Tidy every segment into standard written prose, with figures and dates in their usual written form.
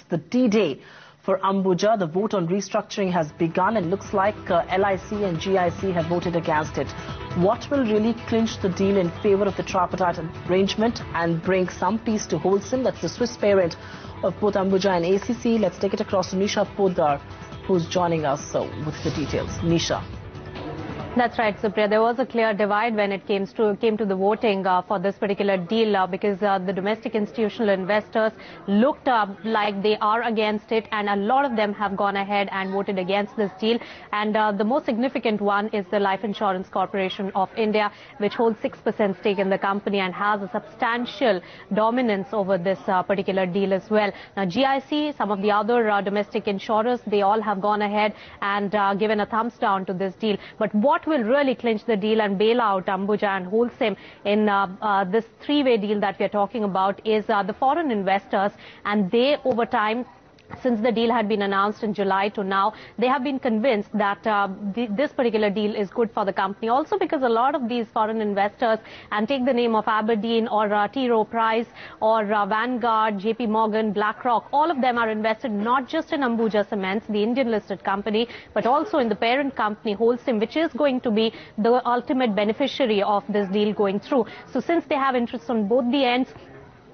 the D-Day for Ambuja. The vote on restructuring has begun and looks like LIC and GIC have voted against it. What will really clinch the deal in favor of the tripartite arrangement and bring some peace to Holcim? That's the Swiss parent of both Ambuja and ACC. Let's take it across to Nisha Poddar, who's joining us with the details. Nisha. That's right, Supriya. There was a clear divide when it came to the voting for this particular deal because the domestic institutional investors looked like they are against it, and a lot of them have gone ahead and voted against this deal. And the most significant one is the Life Insurance Corporation of India, which holds 6% stake in the company and has a substantial dominance over this particular deal as well. Now, GIC, some of the other domestic insurers, they all have gone ahead and given a thumbs down to this deal. But what will really clinch the deal and bail out Ambuja and Holcim in this three-way deal that we are talking about is the foreign investors, and they over time, since the deal had been announced in July to now, they have been convinced that this particular deal is good for the company. Also because a lot of these foreign investors, and take the name of Aberdeen or T. Rowe Price or Vanguard, JP Morgan, BlackRock, all of them are invested not just in Ambuja Cements, the Indian listed company, but also in the parent company Holcim, which is going to be the ultimate beneficiary of this deal going through. So since they have interests on both the ends,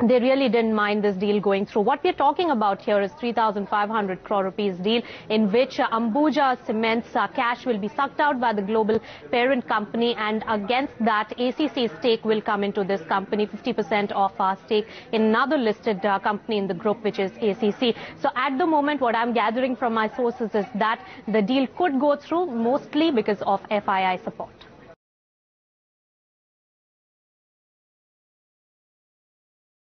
they really didn't mind this deal going through. What we're talking about here is 3,500 crore rupees deal in which Ambuja Cements cash will be sucked out by the global parent company, and against that ACC stake will come into this company, 50% of our stake in another listed company in the group, which is ACC. So at the moment, what I'm gathering from my sources is that the deal could go through mostly because of FII support.